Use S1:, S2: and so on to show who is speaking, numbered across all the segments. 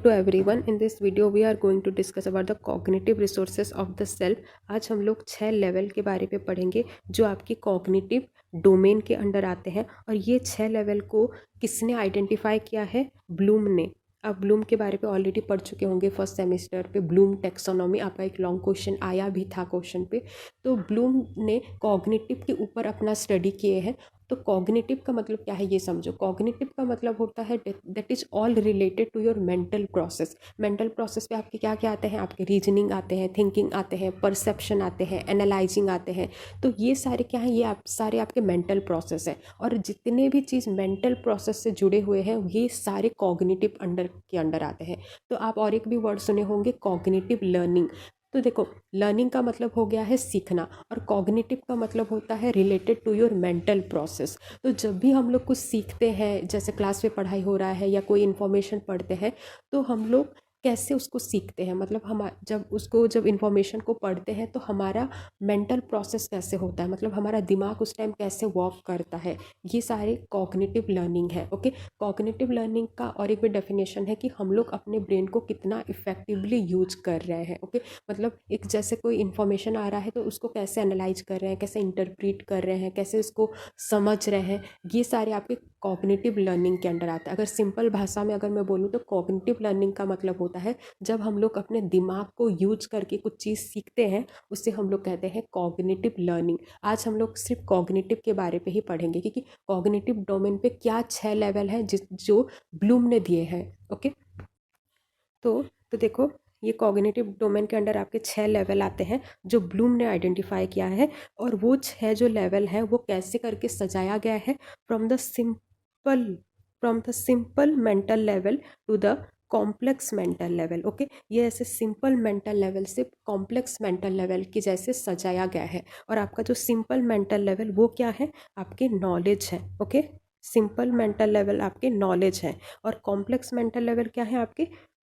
S1: To everyone, in this video we are going to discuss about the cognitive resources of the self। आज हम लोग 6 level के बारे में पढ़ेंगे जो आपकी कॉग्निटिव डोमेन के अंडर आते हैं। और ये 6 लेवल को किसने आइडेंटिफाई किया है? ब्लूम ने। आप ब्लूम के बारे में ऑलरेडी पढ़ चुके होंगे फर्स्ट सेमेस्टर पे। ब्लूम टेक्सोनॉमी आपका एक लॉन्ग क्वेश्चन आया भी था क्वेश्चन पे। तो ब्लूम ने कॉग्निटिव के ऊपर अपना स्टडी किए हैं। तो कॉग्निटिव का मतलब क्या है ये समझो। कॉग्निटिव का मतलब होता है that is all related to your mental process. Mental process पे आपके क्या क्या आते हैं? आपके रीजनिंग आते हैं, थिंकिंग आते हैं, परसेप्शन आते हैं, एनालाइजिंग आते हैं। तो ये सारे क्या हैं? ये आप सारे आपके मेंटल प्रोसेस हैं। और जितने भी चीज़ मेंटल प्रोसेस से जुड़े हुए हैं ये सारे कॉग्निटिव अंडर के अंडर आते हैं। तो आप और एक भी वर्ड सुने होंगे, कॉग्निटिव लर्निंग। तो देखो, लर्निंग का मतलब हो गया है सीखना, और कॉग्निटिव का मतलब होता है related to your mental process. तो जब भी हम लोग कुछ सीखते हैं, जैसे क्लास में पढ़ाई हो रहा है या कोई इन्फॉर्मेशन पढ़ते हैं, तो हम लोग कैसे उसको सीखते हैं, मतलब हम जब इन्फॉर्मेशन को पढ़ते हैं तो हमारा मेंटल प्रोसेस कैसे होता है, मतलब हमारा दिमाग उस टाइम कैसे वर्क करता है, ये सारे कॉग्निटिव लर्निंग है। ओके, कॉग्निटिव लर्निंग का और एक भी डेफिनेशन है कि हम लोग अपने ब्रेन को कितना इफेक्टिवली यूज कर रहे हैं। ओके, मतलब एक जैसे कोई इन्फॉर्मेशन आ रहा है तो उसको कैसे एनालाइज कर रहे हैं, कैसे इंटरप्रीट कर रहे हैं, कैसे उसको समझ रहे हैं, ये सारे आपके कॉग्निटिव लर्निंग के अंडर आता है। अगर सिंपल भाषा में अगर मैं बोलूँ तो कॉग्निटिव लर्निंग का मतलब होता है जब हम लोग अपने दिमाग को यूज करके कुछ चीज़ सीखते हैं, उससे हम लोग कहते हैं कॉग्निटिव लर्निंग। आज हम लोग सिर्फ कॉग्निटिव के बारे पे ही पढ़ेंगे, क्योंकि कॉग्निटिव डोमेन पे क्या 6 लेवल है जो ब्लूम ने दिए हैं। ओके, तो देखो, ये कॉग्निटिव डोमेन के अंडर आपके 6 लेवल आते हैं जो ब्लूम ने आइडेंटिफाई किया है। और वो 6 जो लेवल है वो कैसे करके सजाया गया है? From the simple mental level to the complex mental level. Okay, ये ऐसे सिंपल मेंटल लेवल से कॉम्प्लेक्स मेंटल लेवल की जैसे सजाया गया है। और आपका जो सिंपल मेंटल लेवल वो क्या है? आपके नॉलेज है। ओके, सिंपल मेंटल लेवल आपके नॉलेज है, और कॉम्प्लेक्स मेंटल लेवल क्या है? आपके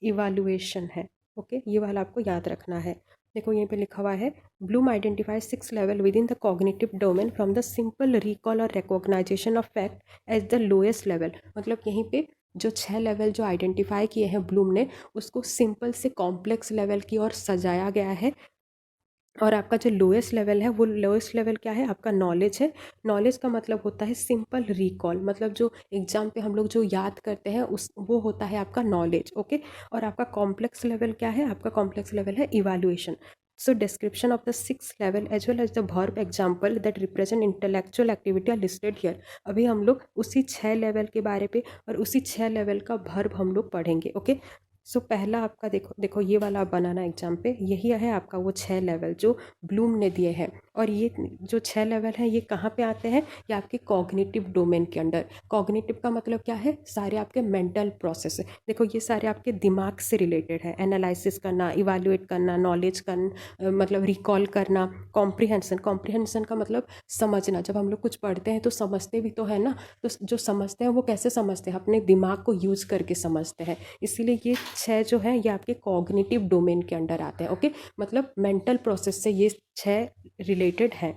S1: इवैल्यूएशन है। ओके, ये वाला आपको याद रखना है। देखो यहीं पे लिखा हुआ है, Bloom identify 6 level within the cognitive domain from the simple recall और recognisation of fact as the lowest level. मतलब यहीं पे जो 6 लेवल जो आइडेंटिफाई किए हैं ब्लूम ने, उसको सिंपल से कॉम्प्लेक्स लेवल की ओर सजाया गया है। और आपका जो लोएस्ट लेवल है, वो लोएस्ट लेवल क्या है? आपका नॉलेज है। नॉलेज का मतलब होता है सिंपल रिकॉल, मतलब जो एग्जाम पे हम लोग जो याद करते हैं उस वो होता है आपका नॉलेज। ओके, और आपका कॉम्प्लेक्स लेवल क्या है? आपका कॉम्प्लेक्स लेवल है evaluation. So description of the 6 level as well as the verb example that represent intellectual activity are listed here. अभी हम लोग उसी 6 लेवल के बारे पे और उसी 6 लेवल का वर्ब हम लोग पढ़ेंगे। ओके, सो पहला आपका देखो देखो ये वाला आप बनाना एग्जाम पे, यही है आपका वो 6 लेवल जो ब्लूम ने दिए हैं। और ये जो 6 लेवल हैं ये कहाँ पे आते हैं? ये आपके कॉग्निटिव डोमेन के अंडर। कॉग्निटिव का मतलब क्या है? सारे आपके मेंटल प्रोसेस है। देखो ये सारे आपके दिमाग से रिलेटेड है। एनालिसिस करना, इवैल्यूएट करना, नॉलेज करना, मतलब रिकॉल करना। कॉम्प्रिहेंशन, कॉम्प्रिहेंशन का मतलब समझना। जब हम लोग कुछ पढ़ते हैं तो समझते भी तो है ना, तो जो समझते हैं वो कैसे समझते हैं? अपने दिमाग को यूज़ करके समझते हैं। इसीलिए ये 6 जो है ये आपके कॉग्निटिव डोमेन के अंडर आते हैं। ओके, मतलब मेंटल प्रोसेस से ये 6 रिलेटेड है।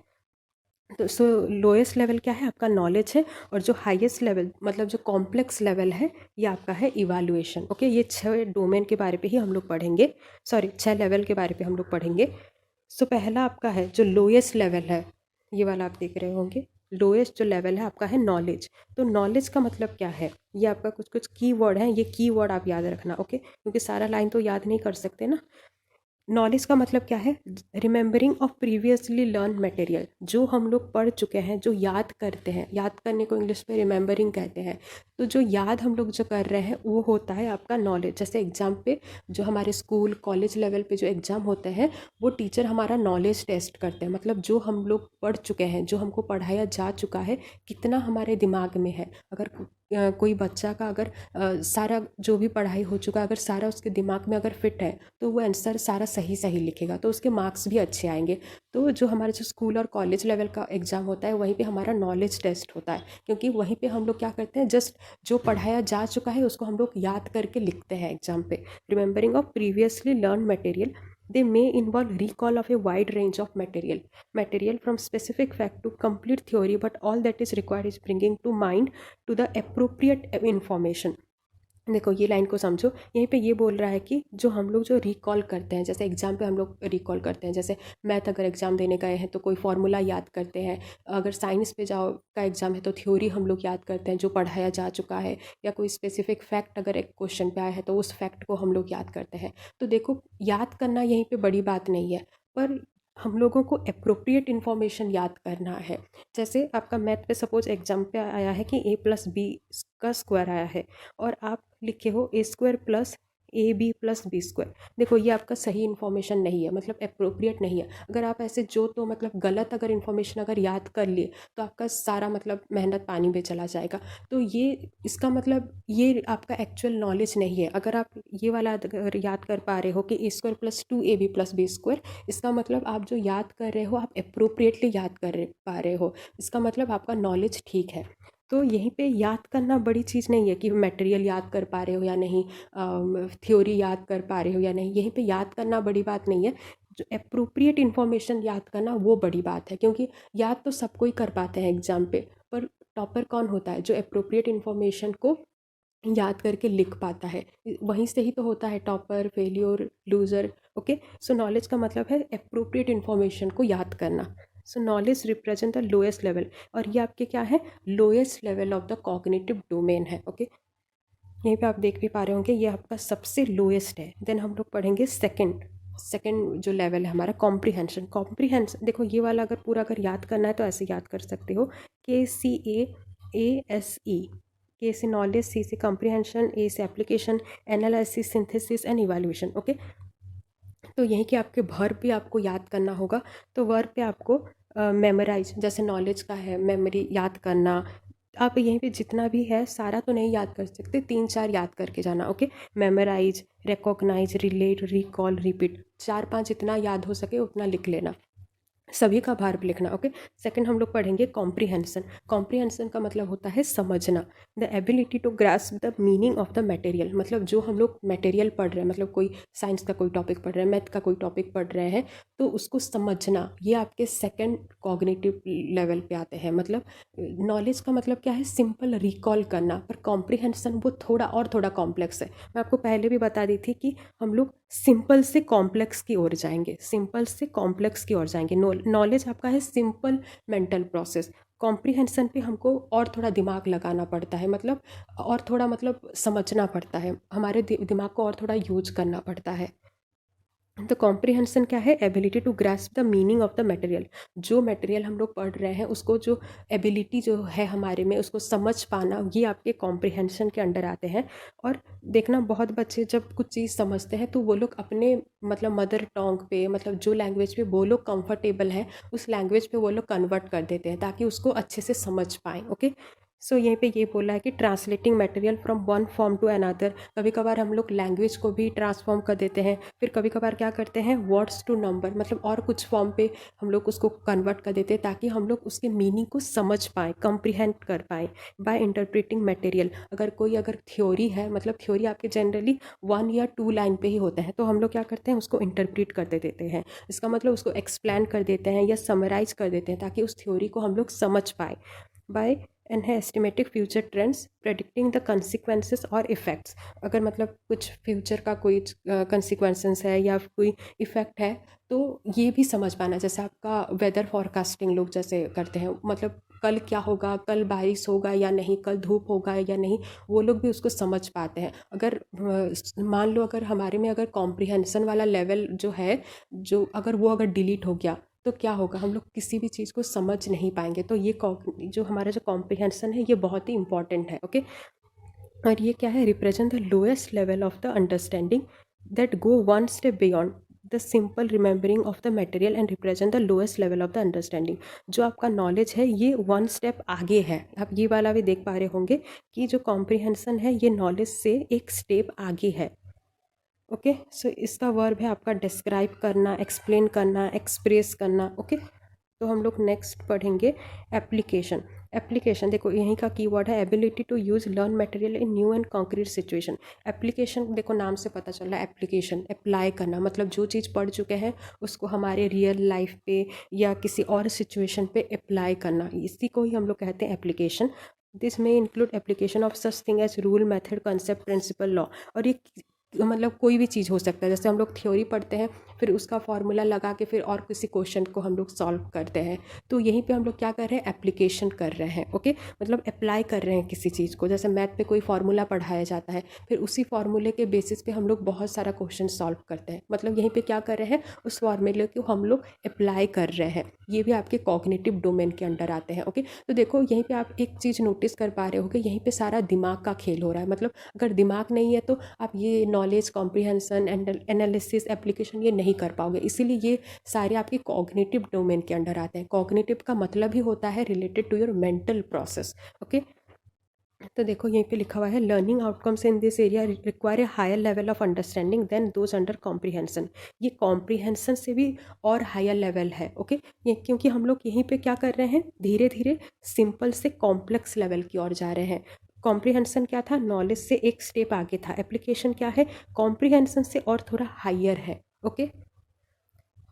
S1: तो सो लोएस्ट लेवल क्या है? आपका नॉलेज है। और जो हाईएस्ट लेवल मतलब जो कॉम्प्लेक्स लेवल है ये आपका है इवैल्यूएशन। ओके, ये 6 डोमेन के बारे पे ही हम लोग पढ़ेंगे, सॉरी 6 लेवल के बारे पे हम लोग पढ़ेंगे। सो पहला आपका है जो लोएस्ट लेवल है, ये वाला आप देख रहे होंगे। लोएस्ट जो लेवल है आपका है नॉलेज। तो नॉलेज का मतलब क्या है? ये आपका कुछ कुछ की वर्ड है, ये की वर्ड आप याद रखना। ओके, क्योंकि सारा लाइन तो याद नहीं कर सकते ना। नॉलेज का मतलब क्या है? Remembering of previously learn material, जो हम लोग पढ़ चुके हैं, जो याद करते हैं। याद करने को इंग्लिश में रिमेंबरिंग कहते हैं। तो जो याद हम लोग जो कर रहे हैं वो होता है आपका नॉलेज। जैसे एग्जाम पे जो हमारे स्कूल कॉलेज लेवल पे जो एग्ज़ाम होते हैं वो टीचर हमारा नॉलेज टेस्ट करते हैं, मतलब जो हम लोग पढ़ चुके हैं, जो हमको पढ़ाया जा चुका है, कितना हमारे दिमाग में है। अगर कोई बच्चा का अगर सारा जो भी पढ़ाई हो चुका है अगर सारा उसके दिमाग में अगर फिट है तो वो आंसर सारा सही सही लिखेगा, तो उसके मार्क्स भी अच्छे आएंगे। तो जो हमारे जो स्कूल और कॉलेज लेवल का एग्ज़ाम होता है वहीं पे हमारा नॉलेज टेस्ट होता है, क्योंकि वहीं पे हम लोग क्या करते हैं, जस्ट जो पढ़ाया जा चुका है उसको हम लोग याद करके लिखते हैं एग्जाम पे। Remembering of previously learn material, they may involve recall of a wide range of material from specific fact to complete theory, but all that is required is bringing to mind to the appropriate information. देखो ये line को समझो, यहीं पे ये बोल रहा है कि जो हम लोग जो रिकॉल करते हैं, जैसे एग्जाम पे हम लोग रिकॉल करते हैं, जैसे मैथ अगर एग्जाम देने गए हैं तो कोई फार्मूला याद करते हैं, अगर साइंस पे जाओ का एग्जाम है तो थ्योरी हम लोग याद करते हैं जो पढ़ाया जा चुका है, या कोई स्पेसिफिक फैक्ट अगर एक क्वेश्चन पे आया है तो उस फैक्ट को हम लोग याद करते हैं। तो देखो याद करना यहीं पे बड़ी बात नहीं है, पर हम लोगों को अप्रोप्रिएट इन्फॉर्मेशन याद करना है। जैसे आपका मैथ पे सपोज एग्जाम पे आया है कि a+b का स्क्वायर आया है, और आप लिखे हो a² + ab + b²। देखो ये आपका सही इन्फॉर्मेशन नहीं है, मतलब अप्रोप्रिएट नहीं है। अगर आप ऐसे जो तो मतलब गलत अगर इन्फॉर्मेशन अगर याद कर लिए तो आपका सारा मतलब मेहनत पानी में चला जाएगा। तो ये इसका मतलब ये आपका एक्चुअल नॉलेज नहीं है। अगर आप ये वाला अगर याद कर पा रहे हो कि a² + 2ab + b², इसका मतलब आप जो याद कर रहे हो आप अप्रोप्रिएटली याद पा रहे हो, इसका मतलब आपका नॉलेज ठीक है। तो यहीं पे याद करना बड़ी चीज़ नहीं है कि मटेरियल याद कर पा रहे हो या नहीं, थ्योरी याद कर पा रहे हो या नहीं, यहीं पे याद करना बड़ी बात नहीं है। जो अप्रोप्रिएट इन्फॉर्मेशन याद करना वो बड़ी बात है, क्योंकि याद तो सब कोई कर पाते हैं एग्जाम पे, पर टॉपर कौन होता है? जो अप्रोप्रिएट इन्फॉर्मेशन को याद करके लिख पाता है। वहीं से ही तो होता है टॉपर, फेल्योर, लूज़र। ओके, सो नॉलेज का मतलब है अप्रोप्रिएट इन्फॉर्मेशन को याद करना। सो knowledge represent the lowest level, और ये आपके क्या है? Lowest level of the cognitive domain है। ओके, यहीं पे आप देख भी पा रहे होंगे ये आपका सबसे लोएस्ट है। देन हम लोग पढ़ेंगे सेकंड सेकंड जो लेवल है हमारा, कॉम्प्रीहेंशन। कॉम्प्रीहेंशन देखो ये वाला अगर पूरा अगर याद करना है तो ऐसे याद कर सकते हो, KCAASE। के से नॉलेज, सी से कॉम्प्रीहेंशन, ए से application, analysis, synthesis and evaluation. Okay, तो यहीं के आपके वर्ब भी आपको याद करना होगा। तो वर्ब पे आपको मेमोराइज, जैसे नॉलेज का है मेमोरी याद करना। आप यहीं पे जितना भी है सारा तो नहीं याद कर सकते, 3-4 याद करके जाना। Okay, memorise, recognise, relate, recall, repeat, 4-5 जितना याद हो सके उतना लिख लेना, सभी का भार लिखना। ओके, सेकंड हम लोग पढ़ेंगे कॉम्प्रीहेंशन। कॉम्प्रीहेंशन का मतलब होता है समझना, the ability to grasp the meaning of the material. मतलब जो हम लोग मटेरियल पढ़ रहे हैं, मतलब कोई साइंस का कोई टॉपिक पढ़ रहे हैं, मैथ का कोई टॉपिक पढ़ रहे हैं, तो उसको समझना, ये आपके सेकंड कॉग्निटिव लेवल पे आते हैं। मतलब नॉलेज का मतलब क्या है? सिंपल रिकॉल करना, पर कॉम्प्रीहेंशन वो थोड़ा कॉम्प्लेक्स है। मैं आपको पहले भी बता दी थी कि हम लोग सिंपल से कॉम्प्लेक्स की ओर जाएंगे, सिंपल से कॉम्प्लेक्स की ओर जाएंगे। नॉलेज आपका है सिंपल मेंटल प्रोसेस, कॉम्प्रीहेंशन पे हमको और थोड़ा दिमाग लगाना पड़ता है, मतलब और थोड़ा मतलब समझना पड़ता है, हमारे दिमाग को और थोड़ा यूज करना पड़ता है। तो कॉम्प्रीहेंशन क्या है? Ability to grasp the meaning of the material. जो मटेरियल हम लोग पढ़ रहे हैं उसको, जो एबिलिटी जो है हमारे में, उसको समझ पाना, ये आपके कॉम्प्रीहेंशन के अंडर आते हैं। और देखना, बहुत बच्चे जब कुछ चीज़ समझते हैं तो वो लोग अपने मतलब मदर टोंग पे, मतलब जो लैंग्वेज पे वो लोग कंफर्टेबल है उस लैंग्वेज पे वो लोग कन्वर्ट कर देते हैं ताकि उसको अच्छे से समझ पाएँ। ओके, सो यहीं पे ये बोला है कि translating material from one form to another. कभी कभार हम लोग लैंग्वेज को भी ट्रांसफॉर्म कर देते हैं, फिर कभी कभार क्या करते हैं, वर्ड्स टू नंबर, मतलब और कुछ फॉर्म पे हम लोग उसको कन्वर्ट कर देते हैं ताकि हम लोग उसके मीनिंग को समझ पाएँ, कंप्रीहेंड कर पाएँ। बाय इंटरप्रेटिंग मटेरियल, अगर थ्योरी है, मतलब थ्योरी आपके जनरली 1 या 2 लाइन पे ही होते हैं, तो हम लोग क्या करते हैं, उसको इंटरप्रेट करते देते हैं। इसका मतलब उसको एक्सप्लेन कर देते हैं या समराइज कर देते हैं ताकि उस थ्योरी को हम लोग समझ पाए। बाय एंड है estimating future trends, predicting the consequences और इफ़ेक्ट्स। अगर मतलब कुछ फ्यूचर का कोई कंसिक्वेंसेस है या कोई इफ़ेक्ट है तो ये भी समझ पाना। जैसे आपका वेदर फॉरकास्टिंग लोग जैसे करते हैं, मतलब कल क्या होगा, कल बारिश होगा या नहीं, कल धूप होगा या नहीं, वो लोग भी उसको समझ पाते हैं। अगर मान लो अगर हमारे में अगर कॉम्प्रीहेंशन वाला लेवल जो है, जो अगर वो अगर डिलीट हो गया तो क्या होगा, हम लोग किसी भी चीज़ को समझ नहीं पाएंगे। तो ये जो हमारा जो कॉम्प्रीहेंशन है ये बहुत ही इंपॉर्टेंट है। ओके, और ये क्या है? Represent the lowest level of the understanding that go one step beyond the simple remembering of the material and represent the lowest level of the understanding. जो आपका नॉलेज है ये 1 स्टेप आगे है। आप ये वाला भी देख पा रहे होंगे कि जो कॉम्प्रीहेंशन है ये नॉलेज से एक स्टेप आगे है। ओके, सो इसका वर्ब है आपका डिस्क्राइब करना, एक्सप्लेन करना, एक्सप्रेस करना। ओके, तो हम लोग नेक्स्ट पढ़ेंगे एप्लीकेशन। एप्लीकेशन देखो यहीं का कीवर्ड है, ability to use learn material in new and concrete situation. Application देखो नाम से पता चल रहा है, एप्लीकेशन अप्लाई करना, मतलब जो चीज़ पढ़ चुके हैं उसको हमारे रियल लाइफ पे या किसी और सिचुएशन पे अप्लाई करना, इसी को ही हम लोग कहते हैं एप्लीकेशन। दिस में include application of such thing as rule, method, concept, principle, law. और ये मतलब कोई भी चीज़ हो सकता है, जैसे हम लोग थ्योरी पढ़ते हैं फिर उसका फॉर्मूला लगा के फिर और किसी क्वेश्चन को हम लोग सॉल्व करते हैं, तो यहीं पे हम लोग क्या कर रहे हैं, एप्लीकेशन कर रहे हैं। ओके, मतलब अप्लाई कर रहे हैं किसी चीज़ को। जैसे मैथ में कोई फार्मूला पढ़ाया जाता है, फिर उसी फार्मूले के बेसिस पे हम लोग बहुत सारा क्वेश्चन सॉल्व करते हैं, मतलब यहीं पे क्या कर रहे हैं, उस फार्मूले को हम लोग अप्लाई कर रहे हैं। ये भी आपके कॉग्निटिव डोमेन के अंडर आते हैं। ओके, तो देखो यहीं पे आप एक चीज़ नोटिस कर पा रहे हो कि यहीं पे सारा दिमाग का खेल हो रहा है। मतलब अगर दिमाग नहीं है तो आप ये knowledge, comprehension and analysis, application ये नहीं कर पाओगे। इसीलिए ये सारे आपके कॉग्निटिव डोमेन के अंडर आते हैं। कॉग्निटिव का मतलब ही होता है related to your mental process. Okay, तो देखो यहीं पे लिखा हुआ है, learning outcomes in this area require a higher level of understanding than those under comprehension. ये कॉम्प्रिहेंशन से भी और हायर लेवल है। ओके, ये क्योंकि हम लोग यहीं पे क्या कर रहे हैं, धीरे धीरे सिंपल से कॉम्प्लेक्स लेवल की ओर जा रहे हैं। कॉम्प्रिहेंशन क्या था, नॉलेज से एक स्टेप आगे था। एप्लीकेशन क्या है, कॉम्प्रिहेंशन से और थोड़ा हायर है। ओके,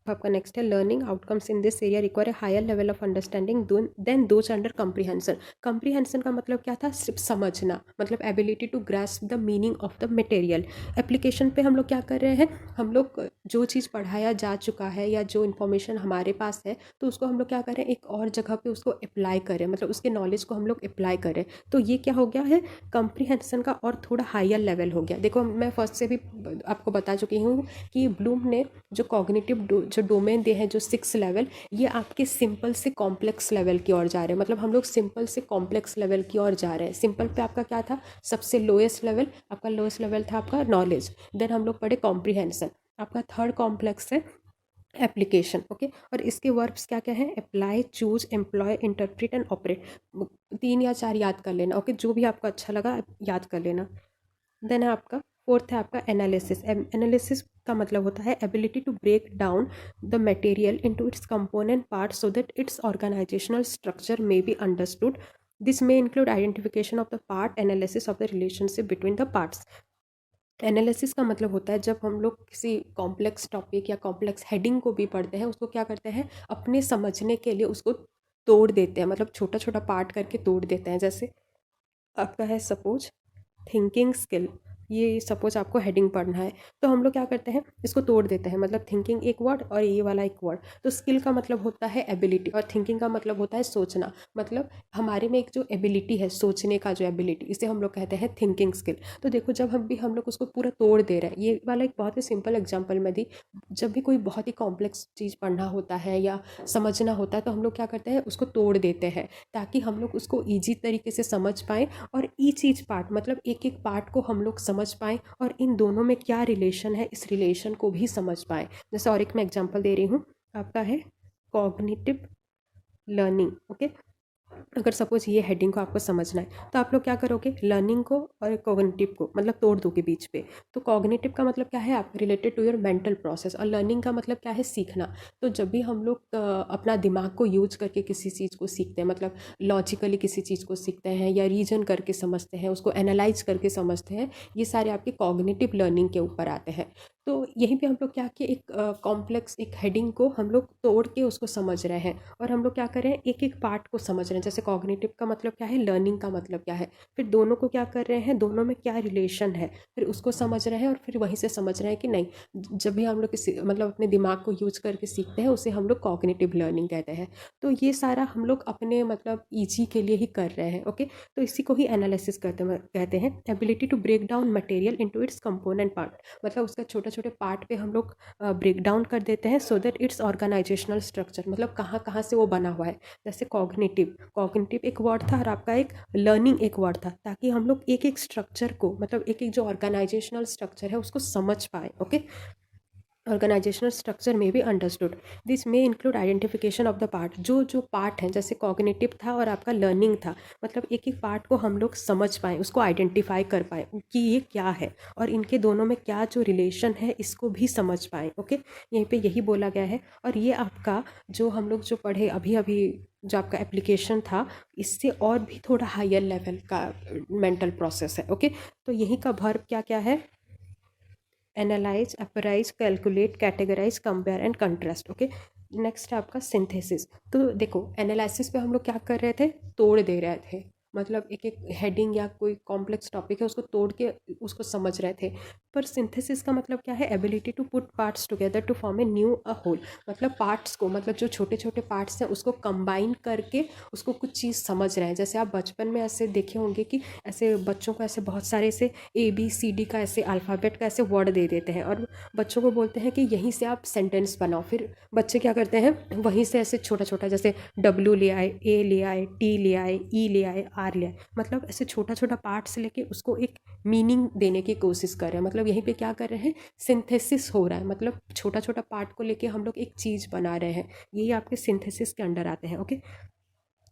S1: आपका नेक्स्ट है, learning outcomes in this area require higher level of understanding than those under comprehension. Comprehension का मतलब क्या था, सिर्फ समझना, मतलब ability to grasp the meaning of the material. Application पे हम लोग क्या कर रहे हैं, हम लोग जो चीज़ पढ़ाया जा चुका है या जो इन्फॉर्मेशन हमारे पास है तो उसको हम लोग क्या करें, एक और जगह पे उसको अप्लाई करें, मतलब उसके नॉलेज को हम लोग अप्लाई करें। तो ये क्या हो गया है, कॉम्प्रिहेंशन का और थोड़ा हायर लेवल हो गया। देखो मैं फर्स्ट से भी आपको बता चुकी हूँ कि ब्लूम ने जो कॉग्निटिव जो डोमेन दे हैं, जो 6 लेवल, ये आपके सिंपल से कॉम्प्लेक्स लेवल की ओर जा रहे हैं। मतलब हम लोग सिंपल से कॉम्प्लेक्स लेवल की ओर जा रहे हैं। सिंपल पे आपका क्या था, सबसे लोएस्ट लेवल, आपका लोएस्ट लेवल था आपका नॉलेज। देन हम लोग पढ़े कॉम्प्रिहेंशन, आपका थर्ड कॉम्प्लेक्स है एप्लीकेशन। ओके, और इसके वर्ब्स क्या क्या हैं, apply, choose, employ, interpret and operate. 3 या 4 याद कर लेना। ओके, जो भी आपको अच्छा लगा याद कर लेना। देन है आपका फोर्थ है आपका एनालिसिस। एनालिसिस का मतलब होता है ability to break down the material into its component parts so that its organisational structure may be understood. This may include identification of the part, analysis of the relationship between the parts. Analysis का मतलब होता है जब हम लोग किसी complex topic या complex heading को भी पढ़ते हैं, उसको क्या करते हैं, अपने समझने के लिए उसको तोड़ देते हैं, मतलब छोटा छोटा पार्ट करके तोड़ देते हैं। जैसे आपका है सपोज थिंकिंग स्किल, ये सपोज आपको हेडिंग पढ़ना है तो हम लोग क्या करते हैं, इसको तोड़ देते हैं। मतलब थिंकिंग एक वर्ड और ये वाला एक वर्ड। तो स्किल का मतलब होता है एबिलिटी और थिंकिंग का मतलब होता है सोचना। मतलब हमारे में एक जो एबिलिटी है, सोचने का जो एबिलिटी, इसे हम लोग कहते हैं थिंकिंग स्किल। तो देखो जब हम लोग उसको पूरा तोड़ दे रहे हैं, ये वाला एक बहुत ही सिंपल एग्जाम्पल मैं दी। जब भी कोई बहुत ही कॉम्प्लेक्स चीज़ पढ़ना होता है या समझना होता है तो हम लोग क्या करते हैं, उसको तोड़ देते हैं ताकि हम लोग उसको ईजी तरीके से समझ पाएँ। और ईच पार्ट मतलब एक एक पार्ट को हम लोग समझ पाएँ और इन दोनों में क्या रिलेशन है, इस रिलेशन को भी समझ पाएँ। जैसे और एक मैं एग्जांपल दे रही हूँ, आपका है कॉग्निटिव लर्निंग। ओके, अगर सपोज ये हेडिंग को आपको समझना है तो आप लोग क्या करोगे, लर्निंग को और कॉग्निटिव को मतलब तोड़ दोगे बीच पे। तो कॉग्निटिव का मतलब क्या है, आप related to your mental process, और लर्निंग का मतलब क्या है, सीखना। तो जब भी हम लोग अपना दिमाग को यूज करके किसी चीज़ को सीखते हैं, मतलब लॉजिकली किसी चीज़ को सीखते हैं या रीजन करके समझते हैं, उसको एनालाइज करके समझते हैं, ये सारे आपके कॉग्निटिव लर्निंग के ऊपर आते हैं। तो यहीं पे हम लोग क्या किए, एक कॉम्प्लेक्स एक हेडिंग को हम लोग तोड़ के उसको समझ रहे हैं और हम लोग क्या कर रहे हैं, एक एक पार्ट को समझ रहे हैं। जैसे कॉग्निटिव का मतलब क्या है, लर्निंग का मतलब क्या है, फिर दोनों को क्या कर रहे हैं, दोनों में क्या रिलेशन है, फिर उसको समझ रहे हैं और फिर वहीं से समझ रहे हैं कि नहीं, जब भी हम लोग किसी मतलब अपने दिमाग को यूज करके सीखते हैं उसे हम लोग कॉग्निटिव लर्निंग कहते हैं। तो ये सारा हम लोग अपने मतलब ईजी के लिए ही कर रहे हैं। ओके, तो इसी को ही एनालिसिस कहते हैं। Ability to break down material into its component part, मतलब उसका छोटे छोटे पार्ट पे हम लोग ब्रेक डाउन कर देते हैं so that its organisational structure, मतलब कहाँ कहाँ से वो बना हुआ है। जैसे कॉग्निटिव, कॉग्निटिव एक वर्ड था और आपका एक लर्निंग एक वर्ड था, ताकि हम लोग एक एक स्ट्रक्चर को मतलब एक एक जो ऑर्गेनाइजेशनल स्ट्रक्चर है उसको समझ पाए। ओके, ऑर्गेनाइजेशनल स्ट्रक्चर में भी अंडरस्टूड। दिस में include identification of the part, जो जो पार्ट हैं, जैसे कॉग्निटिव था और आपका लर्निंग था, मतलब एक एक पार्ट को हम लोग समझ पाएँ, उसको आइडेंटिफाई कर पाएँ कि ये क्या है और इनके दोनों में क्या जो रिलेशन है इसको भी समझ पाएँ। ओके, यहीं पे यही बोला गया है। और ये आपका जो हम लोग जो पढ़े अभी अभी जो आपका एप्लीकेशन था, इससे और भी थोड़ा हायर लेवल का मेंटल प्रोसेस है। ओके, तो यहीं का वर्ब क्या क्या है, analyse, appraise, calculate, categorise, compare and contrast. Okay, next है आपका सिंथेसिस। तो देखो एनालिसिस पे हम लोग क्या कर रहे थे, तोड़ दे रहे थे, मतलब एक एक हेडिंग या कोई कॉम्प्लेक्स टॉपिक है उसको तोड़ के उसको समझ रहे थे। पर सिंथेसिस का मतलब क्या है, ability to put parts together to form a new uh whole. मतलब पार्ट्स को, मतलब जो छोटे छोटे पार्ट्स हैं उसको कंबाइन करके उसको कुछ चीज़ समझ रहे हैं। जैसे आप बचपन में ऐसे देखे होंगे कि ऐसे बच्चों को ऐसे बहुत सारे ऐसे ABCD का ऐसे अल्फ़ाबेट का ऐसे वर्ड दे देते हैं और बच्चों को बोलते हैं कि यहीं से आप सेंटेंस बनाओ। फिर बच्चे क्या करते हैं, वहीं से ऐसे छोटा छोटा जैसे W ले आए, A ले आए, T ले आए, E ले आए, R ले आए, मतलब ऐसे छोटा छोटा पार्ट्स लेके उसको एक मीनिंग देने की कोशिश कर रहे हैं। मतलब यहीं पे क्या कर रहे हैं, सिंथेसिस हो रहा है। मतलब छोटा छोटा पार्ट को लेके हम लोग एक चीज़ बना रहे हैं, यही आपके सिंथेसिस के अंडर आते हैं। ओके,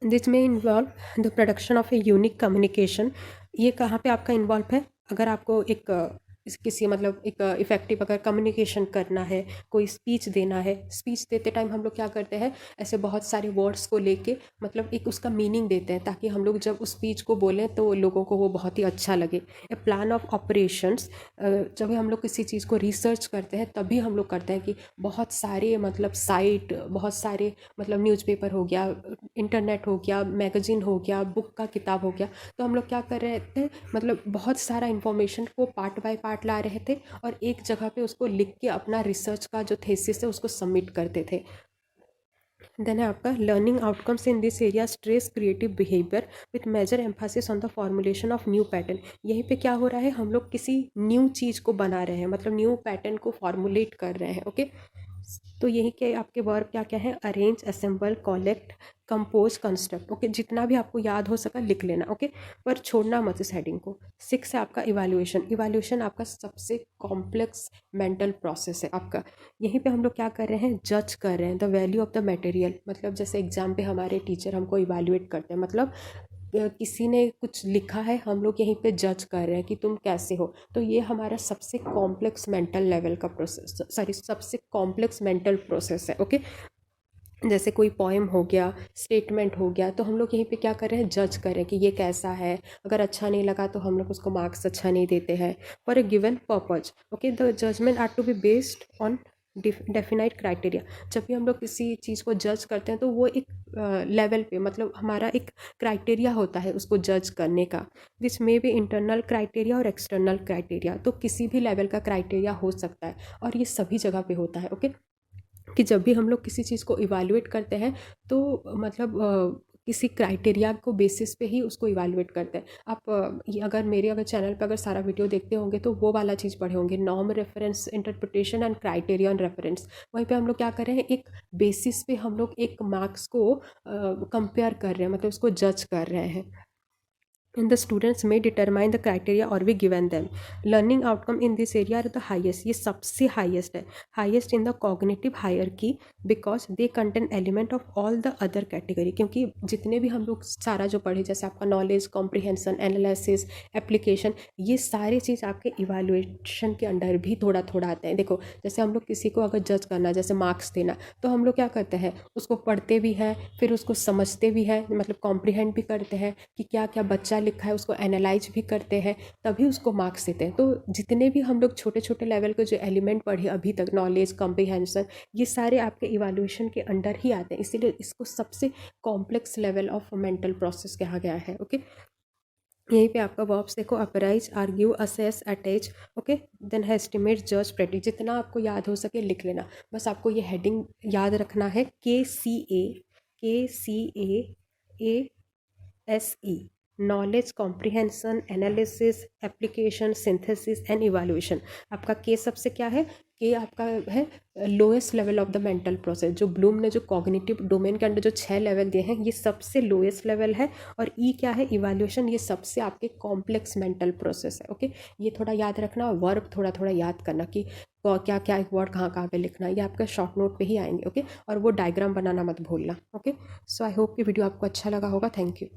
S1: दिस में involve the production of a unique communication. ये कहाँ पे आपका इन्वॉल्व है, अगर आपको एक किसी मतलब एक इफ़ेक्टिव अगर कम्युनिकेशन करना है, कोई स्पीच देना है, स्पीच देते टाइम हम लोग क्या करते हैं, ऐसे बहुत सारे वर्ड्स को लेके मतलब एक उसका मीनिंग देते हैं ताकि हम लोग जब उस स्पीच को बोलें तो लोगों को वो बहुत ही अच्छा लगे। ए प्लान ऑफ ऑपरेशंस, जब हम लोग किसी चीज़ को रिसर्च करते हैं तभी हम लोग करते हैं कि बहुत सारे मतलब साइट, बहुत सारे मतलब न्यूज़पेपर हो गया, इंटरनेट हो गया, मैगज़ीन हो गया, बुक का किताब हो गया, तो हम लोग क्या कर रहे थे, मतलब बहुत सारा इन्फॉर्मेशन को पार्ट बाय पार्ट ला रहे थे और एक जगह पे उसको लिख के अपना रिसर्च का जो थीसिस है उसको सबमिट करते थे। देन है आपका learning outcomes in this area stress creative behaviour with major emphasis on the formulation of new pattern. यहीं पे क्या हो रहा है, हम लोग किसी न्यू चीज़ को बना रहे हैं, मतलब न्यू पैटर्न को फॉर्मुलेट कर रहे हैं। ओके, तो यही के आपके वर्ब क्या क्या है, arrange, assemble, collect, compose, construct. Okay, जितना भी आपको याद हो सका लिख लेना। ओके, पर छोड़ना मत इस हेडिंग को। 6 है आपका इवैल्यूएशन। इवैल्यूएशन आपका सबसे कॉम्प्लेक्स मेंटल प्रोसेस है आपका। यहीं पे हम लोग क्या कर रहे हैं, जज कर रहे हैं the value of the material. मतलब जैसे एग्जाम पे हमारे टीचर हमको इवैल्यूएट करते हैं, मतलब किसी ने कुछ लिखा है, हम लोग यहीं पे जज कर रहे हैं कि तुम कैसे हो। तो ये हमारा सबसे कॉम्प्लेक्स मेंटल लेवल का प्रोसेस, सॉरी सबसे कॉम्प्लेक्स मेंटल प्रोसेस है। ओके, जैसे कोई पोएम हो गया, स्टेटमेंट हो गया, तो हम लोग यहीं पे क्या कर रहे हैं, जज कर रहे हैं कि ये कैसा है। अगर अच्छा नहीं लगा तो हम लोग उसको मार्क्स अच्छा नहीं देते हैं for a given purpose. Okay, the judgement are to be based on definite criteria. जब भी हम लोग किसी चीज़ को जज करते हैं तो वो एक लेवल पे, मतलब हमारा एक क्राइटेरिया होता है उसको जज करने का। This may be internal criteria और एक्सटर्नल क्राइटेरिया। तो किसी भी लेवल का क्राइटेरिया हो सकता है और ये सभी जगह पे होता है। ओके, कि जब भी हम लोग किसी चीज़ को इवैल्यूएट करते हैं तो मतलब किसी क्राइटेरिया को बेसिस पे ही उसको इवैल्यूएट करते हैं। आप ये अगर चैनल पे अगर सारा वीडियो देखते होंगे तो वो वाला चीज़ पढ़े होंगे, norm reference interpretation and criterion reference. वहीं पे हम लोग क्या कर रहे हैं, एक बेसिस पे हम लोग एक मार्क्स को कंपेयर कर रहे हैं, मतलब उसको जज कर रहे हैं। And the students may determine the criteria or be given them. Learning outcome in this area are the highest. ये सबसे highest है, highest in the cognitive hierarchy because they contain element of all the other category। क्योंकि जितने भी हम लोग सारा जो पढ़े, जैसे आपका knowledge, comprehension, analysis, application, ये सारी चीज़ आपके evaluation के अंडर भी थोड़ा थोड़ा आते हैं। देखो, जैसे हम लोग किसी को अगर जज करना, जैसे मार्क्स देना, तो हम लोग क्या करते हैं, उसको पढ़ते भी हैं, फिर उसको समझते भी हैं, मतलब कॉम्प्रिहेंड भी करते हैं कि क्या क्या बच्चा लिखा है, उसको एनालाइज भी करते हैं, तभी उसको मार्क्स देते हैं। तो जितने भी हम लोग छोटे छोटे लेवल के जो एलिमेंट पढ़े अभी तक, नॉलेज, कॉम्प्रिहेंशन, ये सारे आपके इवैल्यूएशन के अंडर ही आते हैं, इसीलिए इसको सबसे complex level of mental process कहा गया है। ओके, यहीं पे आपका वर्ब्स देखो, appraise, argue, assess, attach. Okay, then है एस्टिमेट, जज, प्रेडिक्ट। जितना आपको याद हो सके लिख लेना। बस आपको ये हेडिंग याद रखना है, KCASE, knowledge, comprehension, analysis, application, synthesis and evaluation. आपका के सबसे क्या है, के आपका है lowest level of the mental process. जो ब्लूम ने जो कॉग्निटिव डोमेन के अंदर जो 6 लेवल दिए हैं, ये सबसे लोएस्ट लेवल है। और ई क्या है, इवैल्यूएशन, ये सबसे आपके कॉम्प्लेक्स मेंटल प्रोसेस है। ओके, ये थोड़ा याद रखना, और वर्ब थोड़ा थोड़ा याद करना कि क्या क्या एक वर्ड कहाँ कहाँ पे लिखना है, ये आपका शॉर्ट नोट पे ही आएंगे। ओके, और वो डायग्राम बनाना मत भूलना। ओके, सो आई होप कि वीडियो आपको अच्छा लगा होगा। Thank you.